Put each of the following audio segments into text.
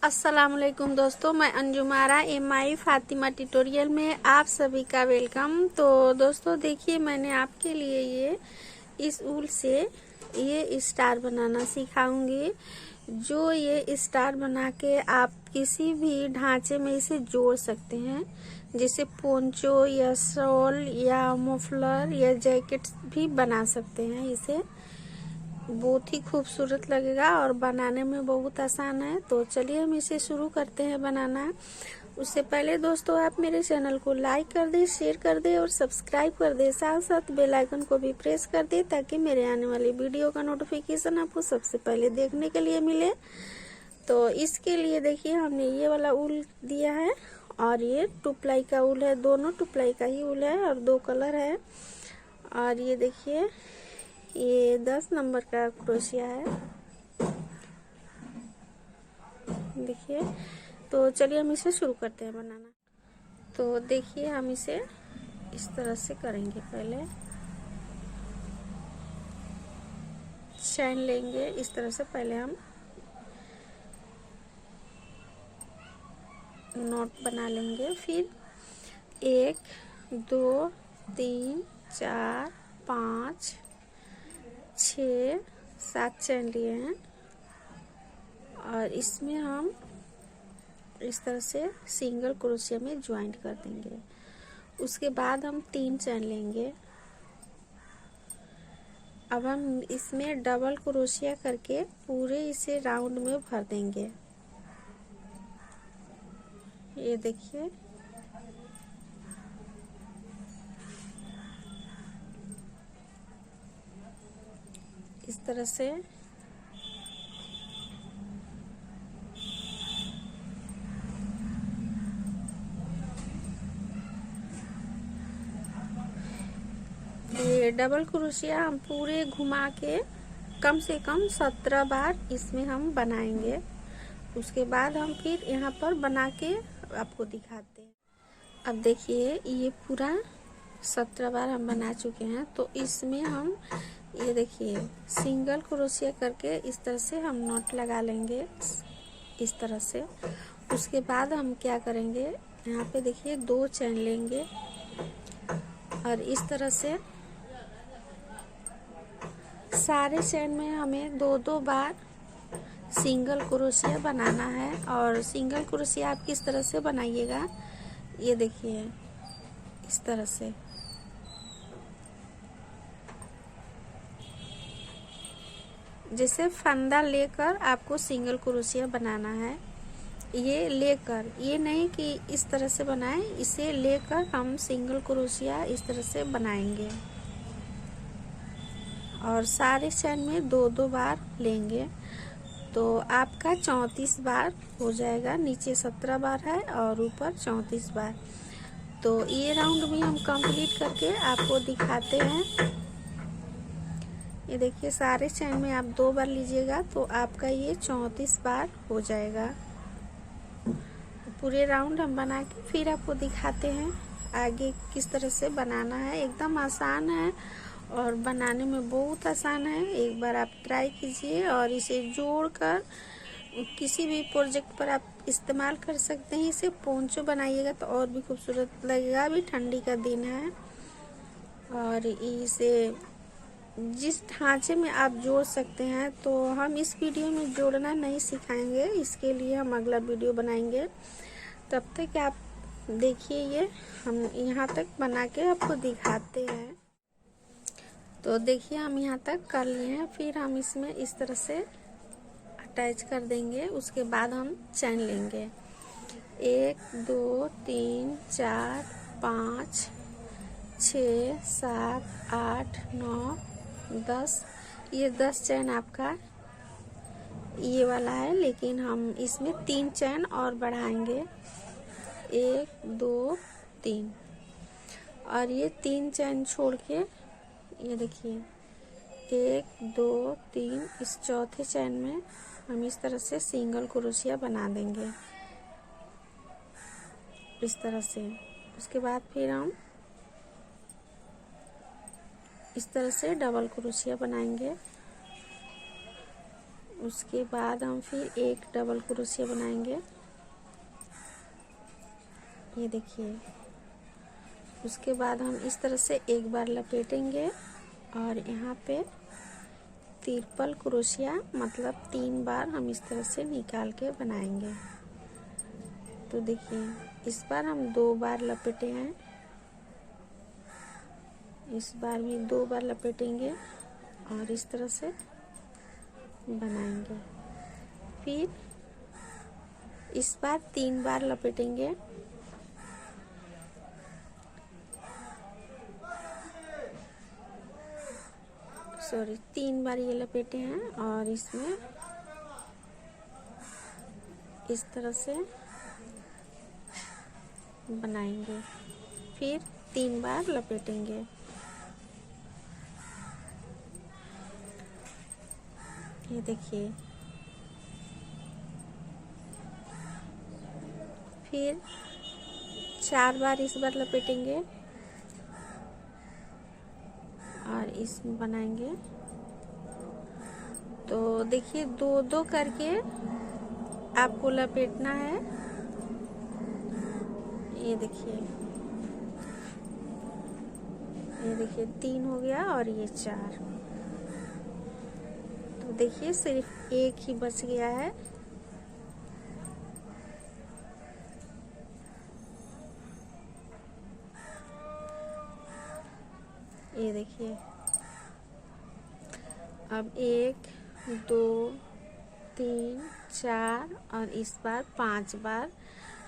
अस्सलाम वालेकुम दोस्तों, मैं अंजुमारा MI फातिमा ट्यूटोरियल में आप सभी का वेलकम। तो दोस्तों देखिए, मैंने आपके लिए ये इस ऊल से ये स्टार बनाना सिखाऊंगी। जो ये स्टार बना के आप किसी भी ढांचे में इसे जोड़ सकते हैं, जैसे पोंचो या शॉल या मफलर या जैकेट भी बना सकते हैं। इसे बहुत ही खूबसूरत लगेगा और बनाने में बहुत आसान है। तो चलिए हम इसे शुरू करते हैं बनाना। उससे पहले दोस्तों आप मेरे चैनल को लाइक कर दें, शेयर कर दें और सब्सक्राइब कर दें। साथ साथ बेल आइकन को भी प्रेस कर दें ताकि मेरे आने वाली वीडियो का नोटिफिकेशन आपको सबसे पहले देखने के लिए मिले। तो इसके लिए देखिए, हमने ये वाला ऊल दिया है और ये 2 प्लाई का ऊल है। दोनों 2 प्लाई का ही ऊल है और 2 कलर है। और ये देखिए, ये 10 नंबर का क्रोशिया है। देखिए, तो चलिए हम इसे शुरू करते हैं बनाना। तो देखिए, हम इसे इस तरह से करेंगे। पहले चैन लेंगे इस तरह से। पहले हम नॉट बना लेंगे, फिर 1 2 3 4 5 6 7 चैन लिए हैं और इसमें हम इस तरह से सिंगल क्रोशिया में ज्वाइंट कर देंगे। उसके बाद हम 3 चैन लेंगे। अब हम इसमें डबल क्रोशिया करके पूरे इसे राउंड में भर देंगे। ये देखिए, इस तरह से ये डबल क्रोशिया हम पूरे घुमा के कम से कम 17 बार इसमें हम बनाएंगे। उसके बाद हम फिर यहाँ पर बना के आपको दिखाते हैं। अब देखिए, ये पूरा 17 बार हम बना चुके हैं। तो इसमें हम ये देखिए सिंगल क्रोशिया करके इस तरह से हम नॉट लगा लेंगे इस तरह से। उसके बाद हम क्या करेंगे, यहाँ पे देखिए 2 चैन लेंगे और इस तरह से सारे चैन में हमें 2-2 बार सिंगल क्रोशिया बनाना है। और सिंगल क्रोशिया आप किस तरह से बनाइएगा, ये देखिए इस तरह से। जैसे फंदा लेकर आपको सिंगल क्रोशिया बनाना है। ये लेकर, ये नहीं कि इस तरह से बनाएं, इसे लेकर हम सिंगल क्रोशिया इस तरह से बनाएंगे और सारे चैन में 2-2 बार लेंगे। तो आपका 34 बार हो जाएगा। नीचे 17 बार है और ऊपर 34 बार। तो ये राउंड भी हम कंप्लीट करके आपको दिखाते हैं। ये देखिए, सारे चैन में आप 2 बार लीजिएगा तो आपका ये 34 बार हो जाएगा। पूरे राउंड हम बना के फिर आपको दिखाते हैं आगे किस तरह से बनाना है। एकदम आसान है और बनाने में बहुत आसान है। एक बार आप ट्राई कीजिए और इसे जोड़कर किसी भी प्रोजेक्ट पर आप इस्तेमाल कर सकते हैं। इसे पोंचो बनाइएगा तो और भी खूबसूरत लगेगा। अभी ठंडी का दिन है और इसे जिस ढांचे में आप जोड़ सकते हैं। तो हम इस वीडियो में जोड़ना नहीं सिखाएंगे, इसके लिए हम अगला वीडियो बनाएंगे। तब तक आप देखिए, ये हम यहाँ तक बना के आपको दिखाते हैं। तो देखिए, हम यहाँ तक कर लिए हैं। फिर हम इसमें इस तरह से अटैच कर देंगे। उसके बाद हम चैन लेंगे 1 2 3 4 5 6 7 8 9 10। ये 10 चैन आपका ये वाला है, लेकिन हम इसमें 3 चैन और बढ़ाएंगे। 1 2 3 और ये 3 चैन छोड़ के ये देखिए 1 2 3 इस चौथे चैन में हम इस तरह से सिंगल क्रोशिया बना देंगे इस तरह से। उसके बाद फिर हम इस तरह से डबल क्रोशिया बनाएंगे। उसके बाद हम फिर एक डबल क्रोशिया बनाएंगे। ये देखिए, उसके बाद हम इस तरह से एक बार लपेटेंगे और यहाँ पे ट्रिपल क्रोशिया मतलब 3 बार हम इस तरह से निकाल के बनाएंगे। तो देखिए, इस बार हम 2 बार लपेटे हैं, इस बार भी 2 बार लपेटेंगे और इस तरह से बनाएंगे। फिर इस बार 3 बार लपेटेंगे, सॉरी 3 बार ये लपेटे हैं और इसमें इस तरह से बनाएंगे। फिर 3 बार लपेटेंगे। ये देखिए, फिर 4 बार इस बार लपेटेंगे और इसमें बनाएंगे। तो देखिए, 2-2 करके आपको लपेटना है। ये देखिए, 3 हो गया और ये 4। तो देखिए, सिर्फ एक ही बच गया है। ये देखिए, अब 1 2 3 4 और इस बार 5 बार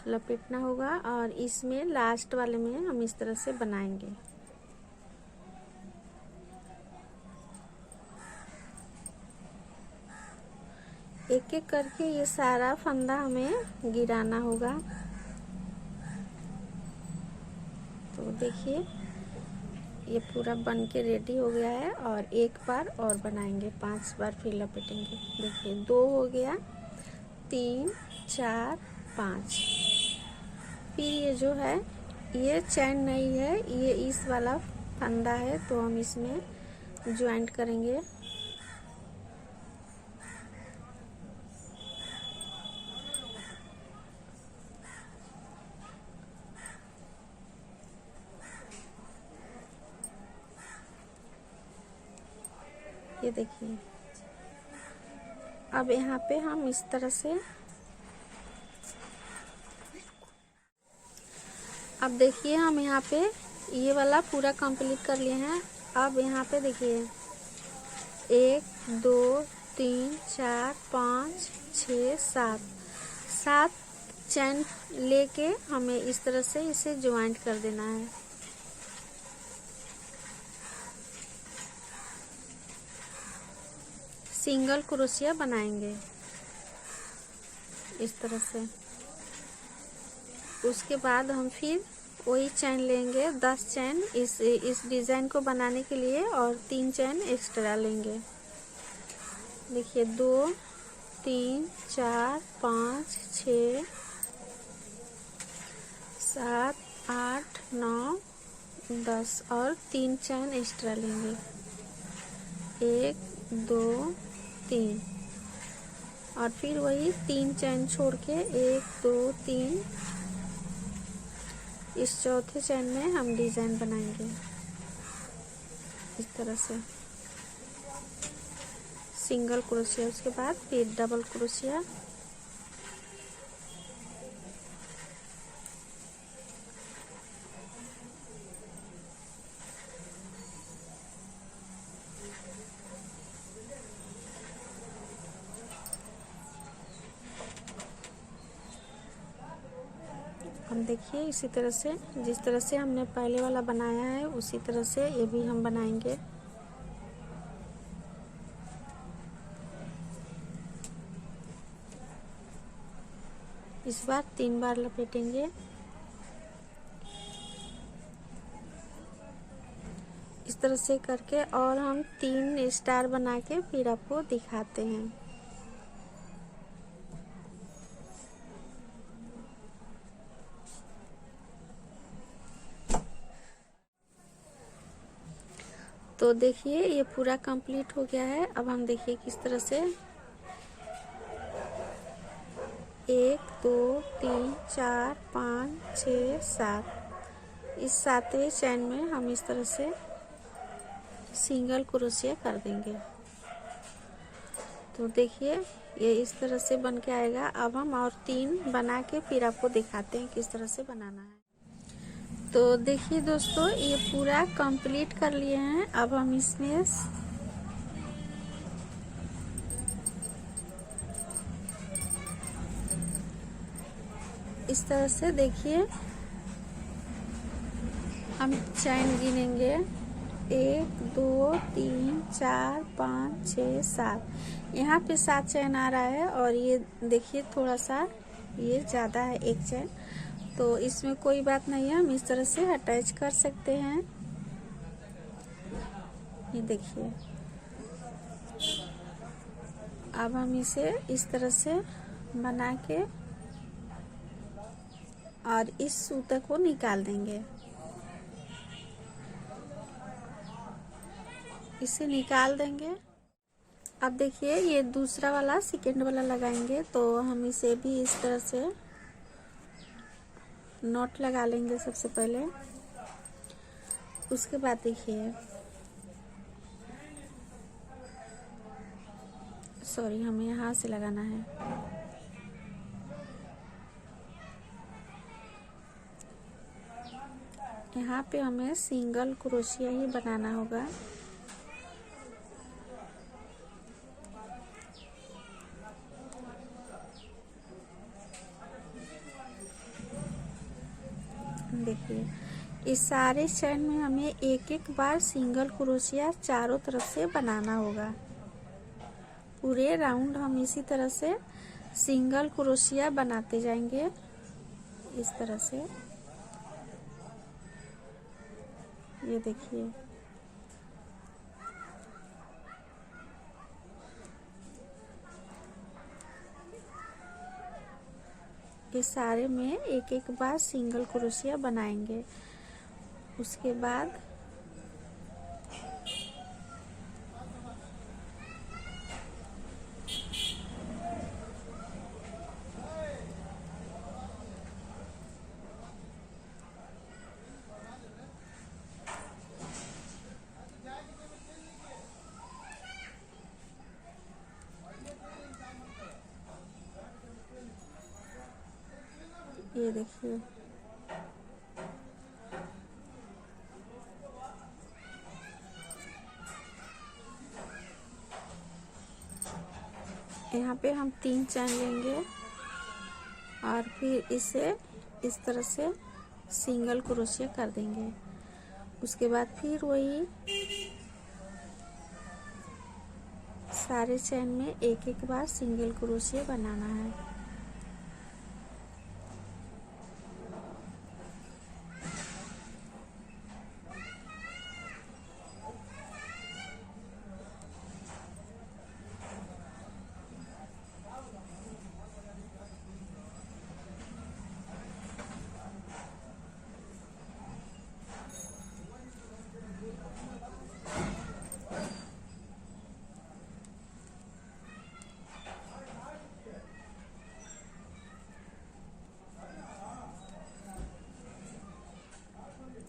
लपेटना होगा और इसमें लास्ट वाले में हम इस तरह से बनाएंगे। एक एक करके ये सारा फंदा हमें गिराना होगा। तो देखिए, ये पूरा बन के रेडी हो गया है और एक बार और बनाएंगे, 5 बार फिर लपेटेंगे। देखिए, 2 हो गया, 3 4 5। फिर ये जो है, ये चैन नहीं है, ये इस वाला फंदा है, तो हम इसमें ज्वाइंट करेंगे। ये देखिए, अब यहाँ पे हम इस तरह से, अब देखिए हम यहाँ पे ये वाला पूरा कंप्लीट कर लिए हैं। अब यहाँ पे देखिए, 1 2 3 4 5 6 7 चैन लेके हमें इस तरह से इसे ज्वाइंट कर देना है। सिंगल क्रोशिया बनाएंगे इस तरह से। उसके बाद हम फिर वही चैन लेंगे, 10 चैन इस डिज़ाइन को बनाने के लिए और 3 चैन एक्स्ट्रा लेंगे। देखिए, 2 3 4 5 6 7 8 9 10 और 3 चैन एक्स्ट्रा लेंगे। 1 2 3 और फिर वही 3 चैन छोड़ के 1 2 3 इस चौथे चैन में हम डिजाइन बनाएंगे इस तरह से, सिंगल क्रोशिया। उसके बाद फिर डबल क्रोशिया, हम देखिए इसी तरह से, जिस तरह से हमने पहले वाला बनाया है उसी तरह से ये भी हम बनाएंगे। इस बार 3 बार लपेटेंगे। इस तरह से करके और हम 3 स्टार बना के फिर आपको दिखाते हैं। तो देखिए, ये पूरा कंप्लीट हो गया है। अब हम देखिए किस तरह से 1 2 3 4 5 6 7। इस सातवें चैन में हम इस तरह से सिंगल क्रोशिया कर देंगे। तो देखिए ये इस तरह से बन के आएगा। अब हम और 3 बना के फिर आपको दिखाते हैं किस तरह से बनाना है। तो देखिए दोस्तों ये पूरा कंप्लीट कर लिए हैं। अब हम इसमें इस तरह से देखिए हम चैन गिनेंगे 1 2 3 4 5 6 7। यहाँ पे 7 चैन आ रहा है और ये देखिए थोड़ा सा ये ज़्यादा है 1 चैन, तो इसमें कोई बात नहीं है, हम इस तरह से अटैच कर सकते हैं। ये देखिए अब हम इसे इस तरह से बना के और इस सूते को निकाल देंगे। इसे निकाल देंगे। अब देखिए ये दूसरा वाला सेकेंड वाला लगाएंगे, तो हम इसे भी इस तरह से नॉट लगा लेंगे सबसे पहले। उसके बाद देखिए सॉरी हमें यहाँ से लगाना है। यहाँ पे हमें सिंगल क्रोशिया ही बनाना होगा। देखिए इस सारे चैन में हमें एक एक बार सिंगल क्रोशिया चारों तरफ से बनाना होगा। पूरे राउंड हम इसी तरह से सिंगल क्रोशिया बनाते जाएंगे इस तरह से। ये देखिए ये सारे में एक एक बार सिंगल क्रोशिया बनाएंगे। उसके बाद ये देखिए यहाँ पे हम 3 चैन लेंगे और फिर इसे इस तरह से सिंगल क्रोशिया कर देंगे। उसके बाद फिर वही सारे चैन में एक एक बार सिंगल क्रोशिया बनाना है।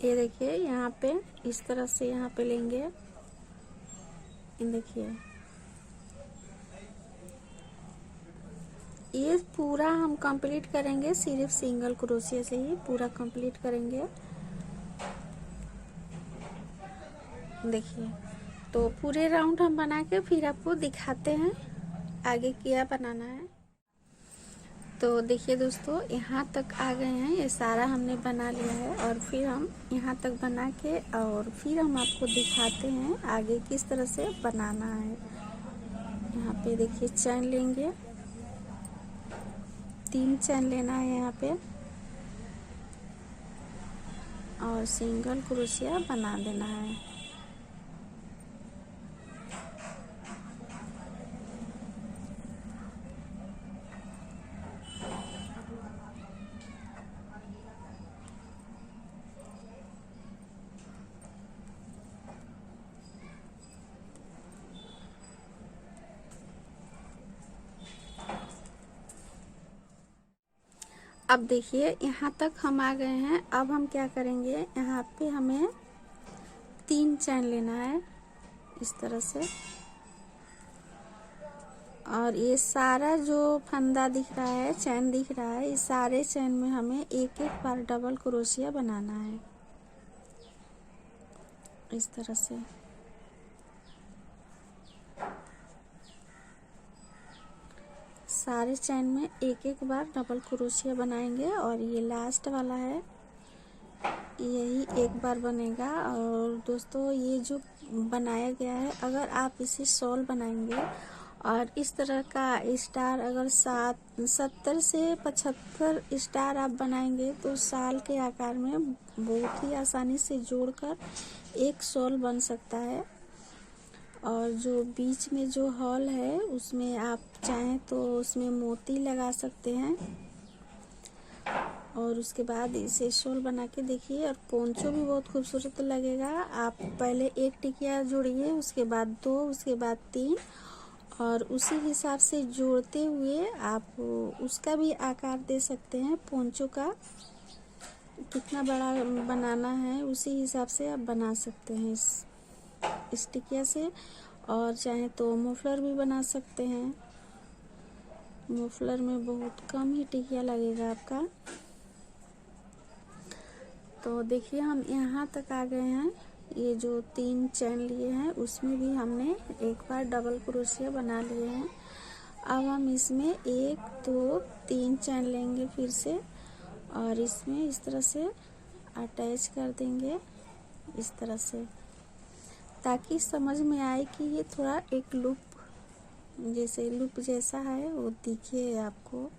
ये देखिए यहाँ पे इस तरह से यहाँ पे लेंगे। देखिए ये पूरा हम कंप्लीट करेंगे, सिर्फ सिंगल क्रोशिया से ही पूरा कंप्लीट करेंगे। देखिए तो पूरे राउंड हम बना के फिर आपको दिखाते हैं आगे क्या बनाना है। तो देखिए दोस्तों यहाँ तक आ गए हैं, ये सारा हमने बना लिया है और फिर हम यहाँ तक बना के और फिर हम आपको दिखाते हैं आगे किस तरह से बनाना है। यहाँ पे देखिए चैन लेंगे, 3 चैन लेना है यहाँ पे और सिंगल क्रोशिया बना देना है। अब देखिए यहाँ तक हम आ गए हैं। अब हम क्या करेंगे, यहाँ पे हमें 3 चैन लेना है इस तरह से, और ये सारा जो फंदा दिख रहा है, चैन दिख रहा है, इस सारे चैन में हमें एक एक बार डबल क्रोशिया बनाना है इस तरह से। सारे चैन में एक एक बार डबल क्रोशिया बनाएंगे, और ये लास्ट वाला है, यही एक बार बनेगा। और दोस्तों ये जो बनाया गया है, अगर आप इसे शॉल बनाएंगे और इस तरह का स्टार अगर 70 से 75 स्टार आप बनाएंगे तो शाल के आकार में बहुत ही आसानी से जोड़कर एक शॉल बन सकता है। और जो बीच में जो हॉल है उसमें आप चाहें तो उसमें मोती लगा सकते हैं, और उसके बाद इसे शॉल बना के देखिए। और पोंचो भी बहुत खूबसूरत लगेगा। आप पहले एक टिकिया जोड़िए, उसके बाद 2, उसके बाद 3, और उसी हिसाब से जोड़ते हुए आप उसका भी आकार दे सकते हैं। पोंचो का कितना बड़ा बनाना है उसी हिसाब से आप बना सकते हैं इस टिकिया से। और चाहे तो मफलर भी बना सकते हैं। मफलर में बहुत कम ही टिकिया लगेगा आपका। तो देखिए हम यहाँ तक आ गए हैं। ये जो 3 चैन लिए हैं उसमें भी हमने एक बार डबल क्रोशिया बना लिए हैं। अब हम इसमें 1 2 3 चैन लेंगे फिर से, और इसमें इस तरह से अटैच कर देंगे इस तरह से, ताकि समझ में आए कि ये थोड़ा एक लूप जैसा है वो दिखे आपको।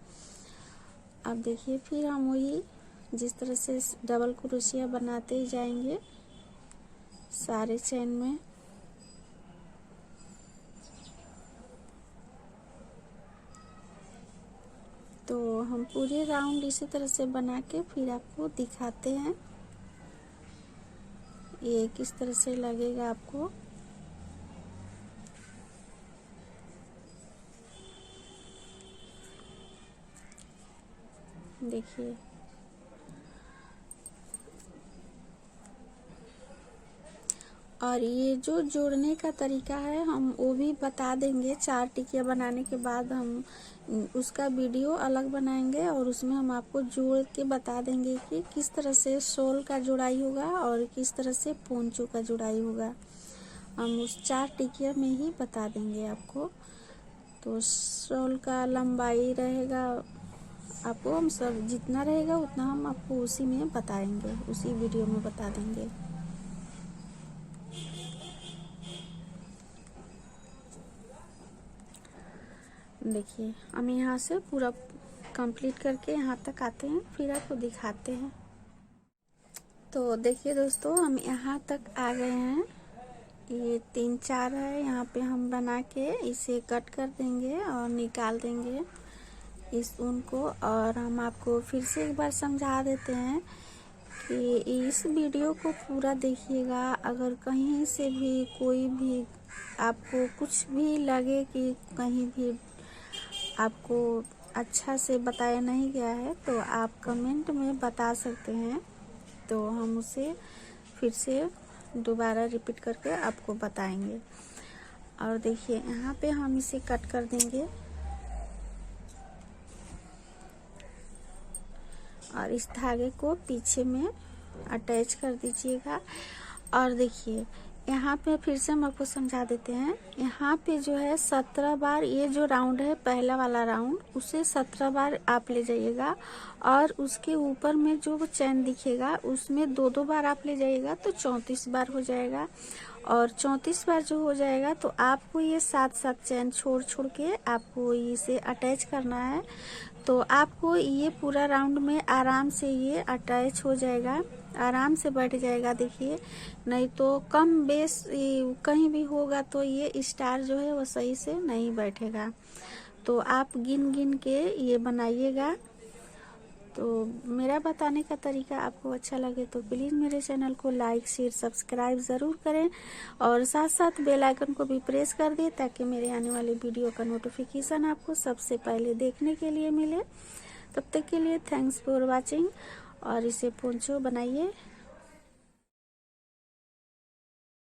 अब देखिए फिर हम वही जिस तरह से डबल क्रोशिया बनाते ही जाएंगे सारे चैन में। तो हम पूरे राउंड इसी तरह से बना के फिर आपको दिखाते हैं ये किस तरह से लगेगा आपको। देखिए और ये जो जोड़ने का तरीका है हम वो भी बता देंगे। 4 टिकिया बनाने के बाद हम उसका वीडियो अलग बनाएंगे, और उसमें हम आपको जोड़ के बता देंगे कि किस तरह से शॉल का जुड़ाई होगा और किस तरह से पोंचो का जुड़ाई होगा। हम उस 4 टिकिया में ही बता देंगे आपको। तो शॉल का लंबाई रहेगा आपको, हम सब जितना रहेगा उतना हम आपको उसी में बताएंगे, उसी वीडियो में बता देंगे। देखिए हम यहाँ से पूरा कंप्लीट करके यहाँ तक आते हैं, फिर आपको दिखाते हैं। तो देखिए दोस्तों हम यहाँ तक आ गए हैं। ये 3 4 है, यहाँ पे हम बना के इसे कट कर देंगे और निकाल देंगे इस ऊन को। और हम आपको फिर से एक बार समझा देते हैं कि इस वीडियो को पूरा देखिएगा। अगर कहीं से भी कोई भी आपको कुछ भी लगे कि कहीं भी आपको अच्छा से बताया नहीं गया है तो आप कमेंट में बता सकते हैं, तो हम उसे फिर से दोबारा रिपीट करके आपको बताएंगे। और देखिए यहाँ पे हम इसे कट कर देंगे और इस धागे को पीछे में अटैच कर दीजिएगा। और देखिए यहाँ पे फिर से हम आपको समझा देते हैं। यहाँ पे जो है 17 बार ये जो राउंड है पहला वाला राउंड, उसे 17 बार आप ले जाइएगा, और उसके ऊपर में जो चैन दिखेगा उसमें 2-2 बार आप ले जाइएगा तो 34 बार हो जाएगा। और 34 बार जो हो जाएगा तो आपको ये 7-7 चैन छोड़ छोड़ के आपको इसे अटैच करना है। तो आपको ये पूरा राउंड में आराम से ये अटैच हो जाएगा, आराम से बैठ जाएगा। देखिए नहीं तो कम बेस कहीं भी होगा तो ये स्टार जो है वो सही से नहीं बैठेगा। तो आप गिन गिन के ये बनाइएगा। तो मेरा बताने का तरीका आपको अच्छा लगे तो प्लीज़ मेरे चैनल को लाइक शेयर सब्सक्राइब ज़रूर करें, और साथ साथ बेल आइकन को भी प्रेस कर दें ताकि मेरे आने वाले वीडियो का नोटिफिकेशन आपको सबसे पहले देखने के लिए मिले। तब तक के लिए थैंक्स फॉर वाचिंग और इसे पोंचो बनाइए।